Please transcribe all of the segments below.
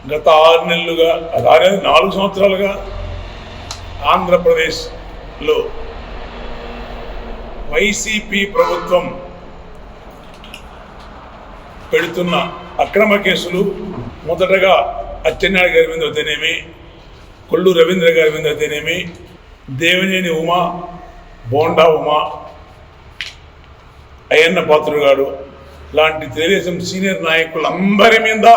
గత 6 నెలలుగా 4 సంవత్సరాలుగా ఆంధ్రప్రదేశ్లో వైసీపీ ప్రభుత్వం పెడుతున్న అక్రమ కేసులు మొదటగా అచ్చెన్నాయుడు గారి మీద అయితేనేమి, కొల్లు రవీంద్ర గారి మీద అయితేనేమి, దేవినేని ఉమా, బోండా ఉమా, అయ్యన్న పాత్రుడు గారు లాంటి తెలుగుదేశం సీనియర్ నాయకులందరి మీద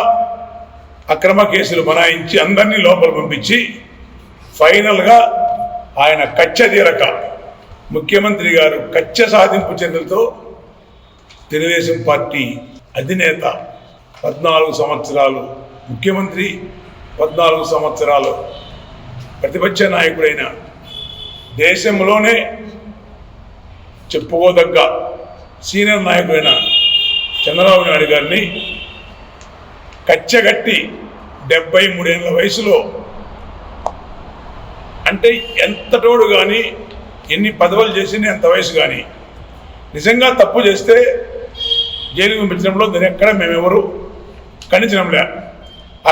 అక్రమ కేసులు బనాయించి అందరినీ లోపల పంపించి ఫైనల్గా ఆయన కక్ష తీరక ముఖ్యమంత్రి గారు కక్ష సాధింపు చర్యలతో తెలుగుదేశం పార్టీ అధినేత 14 సంవత్సరాలు ముఖ్యమంత్రి, 14 సంవత్సరాలు ప్రతిపక్ష నాయకుడైన దేశంలోనే చెప్పుకోదగ్గ సీనియర్ నాయకుడైన చంద్రబాబు నాయుడు గారిని కచ్చగట్టి 73 ఏళ్ళ వయసులో, అంటే ఎంతటోడు కానీ ఎన్ని పదవులు చేసినా ఎంత వయసు కానీ నిజంగా తప్పు చేస్తే జైలు పంపించడంలో దాని ఎక్కడ మేమెవరు ఖండించడంలే.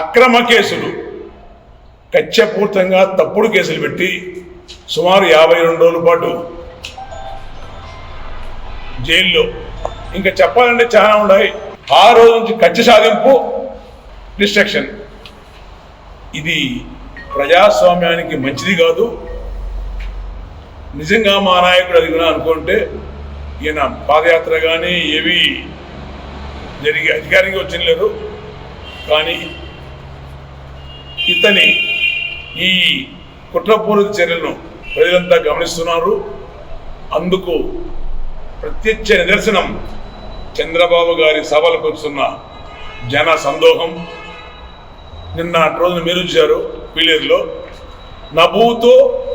అక్రమ కేసులు కక్షపూర్తంగా తప్పుడు కేసులు పెట్టి సుమారు 52 రోజుల పాటు జైల్లో, ఇంకా చెప్పాలంటే చాలా ఉన్నాయి. ఆ రోజు నుంచి కక్ష సాధింపు, డిస్ట్రక్షన్. ఇది ప్రజాస్వామ్యానికి మంచిది కాదు. నిజంగా మా నాయకుడు అది కూడా అనుకుంటే ఈయన పాదయాత్ర కానీ ఏవి జరిగి అధికారంగా వచ్చినలేదు. కానీ ఇతని ఈ కుట్రపూరిత చర్యలను ప్రజలంతా గమనిస్తున్నారు. అందుకు ప్రత్యక్ష నిదర్శనం చంద్రబాబు గారి సభలకు వస్తున్న జన సందోహం. నిన్న రోజున మీరు చూశారు పీలేరులో, నభూతో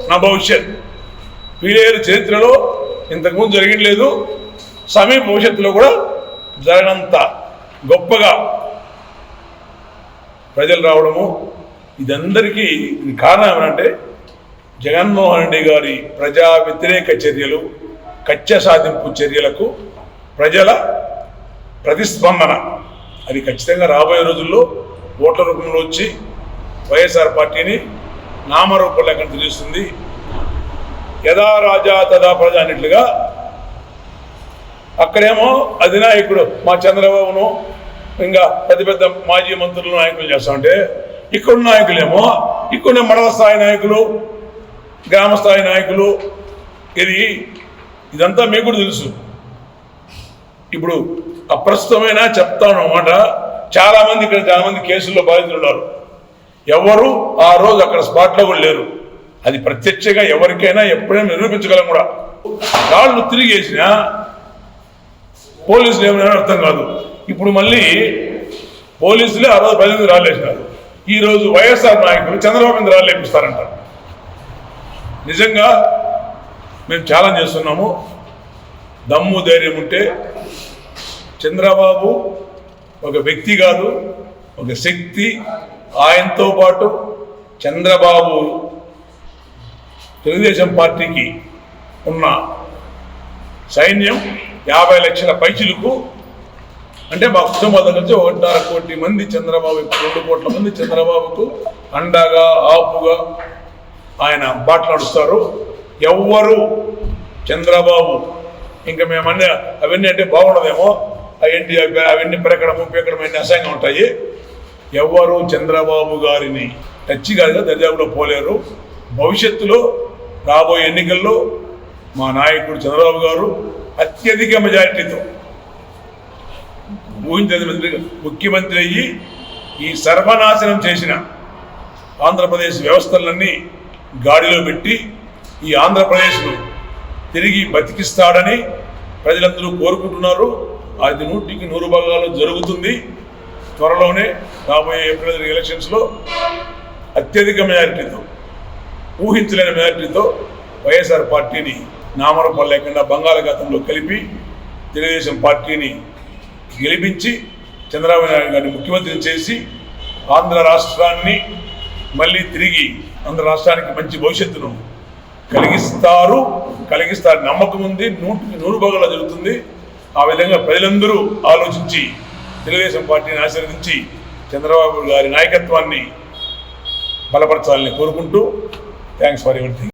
నా భవిష్యత్. పీలేరు చరిత్రలో ఇంతకుముందు జరిగినలేదు, సమీప భవిష్యత్తులో కూడా జరగనంత గొప్పగా ప్రజలు రావడము. ఇదందరికీ కారణం ఏమంటే జగన్మోహన్ రెడ్డి గారి ప్రజా వ్యతిరేక చర్యలు, కక్ష సాధింపు చర్యలకు ప్రజల ప్రతిస్పందన. అది ఖచ్చితంగా రాబోయే రోజుల్లో ఓట్ల రూపంలో వచ్చి వైఎస్ఆర్ పార్టీని నామరూపం లేకుండా తెలుస్తుంది. యథా రాజా తదా ప్రజా అన్నట్లుగా అక్కడేమో అధినాయకుడు మా చంద్రబాబును ఇంకా పెద్ద పెద్ద మాజీ మంత్రులు నాయకులు చేస్తామంటే, ఇక్కడ నాయకులేమో ఇక్కడ మండల స్థాయి నాయకులు, గ్రామ స్థాయి నాయకులు. ఇదంతా మీకు కూడా తెలుసు. ఇప్పుడు అప్రస్తుతమైన చెప్తాను అన్నమాట. చాలామంది ఇక్కడ చాలామంది కేసుల్లో బాధితులు ఉన్నారు. ఎవరు ఆ రోజు అక్కడ స్పాట్లో కూడా లేరు. అది ప్రత్యక్షంగా ఎవరికైనా ఎప్పుడైనా నిరూపించగలం కూడా. వాళ్ళు తిరిగేసినా పోలీసులు ఏమైనా అర్థం కాదు. ఇప్పుడు మళ్ళీ పోలీసులే ఆ రోజు ప్రజలకు రాలేసినారు. ఈరోజు వైఎస్ఆర్ నాయకులు చంద్రబాబు మీద రాలేపిస్తారంటారు. నిజంగా మేము ఛాలెంజ్ చేస్తున్నాము. దమ్ము ధైర్యం ఉంటే చంద్రబాబు ఒక వ్యక్తి కాదు, ఒక శక్తి. ఆయనతో పాటు చంద్రబాబు తెలుగుదేశం పార్టీకి ఉన్న సైన్యం 50 లక్షల పైచిలకు, అంటే మా కుటుంబాల దగ్గర నుంచి 1.5 కోటి మంది చంద్రబాబు, 2 కోట్ల మంది చంద్రబాబుకు అండగా ఆపుగా ఆయన బాటలాడుస్తారు. ఎవ్వరు చంద్రబాబు ఇంకా మేమన్నీ అవన్నీ అంటే బాగుండదేమో, అవన్నీ పెరగడము పీకడము అసహ్యంగా ఉంటాయి. ఎవ్వరు చంద్రబాబు గారిని టచ్ గారిగా దర్యాపులో పోలేరు. భవిష్యత్తులో రాబోయే ఎన్నికల్లో మా నాయకుడు చంద్రబాబు గారు అత్యధిక మెజారిటీతో ఊహించే ముఖ్యమంత్రి అయ్యి ఈ సర్వనాశనం చేసిన ఆంధ్రప్రదేశ్ వ్యవస్థలన్నీ గాడిలో పెట్టి ఈ ఆంధ్రప్రదేశ్ను తిరిగి బతికిస్తాడని ప్రజలందరూ కోరుకుంటున్నారు. అది 100కి 100 భాగాలు జరుగుతుంది. త్వరలోనే రాబోయే ఏప్రిల్ ఎలక్షన్స్లో అత్యధిక మెజారిటీతో, ఊహించలేని మెజారిటీతో వైఎస్ఆర్ పార్టీని నామరూపం లేకుండా బంగాళాఖాతంలో కలిపి తెలుగుదేశం పార్టీని గెలిపించి చంద్రబాబు నాయుడు గారిని ముఖ్యమంత్రిని చేసి ఆంధ్ర రాష్ట్రాన్ని మళ్ళీ తిరిగి ఆంధ్ర రాష్ట్రానికి మంచి భవిష్యత్తును కలిగిస్తారు నమ్మకం ఉంది. 100కి 100 భాగాలు జరుగుతుంది. ఆ విధంగా ప్రజలందరూ ఆలోచించి తెలుగుదేశం పార్టీని ఆశీర్వదించి చంద్రబాబు గారి నాయకత్వాన్ని బలపరచాలని కోరుకుంటూ థ్యాంక్స్ ఫర్ ఎవ్రీథింగ్.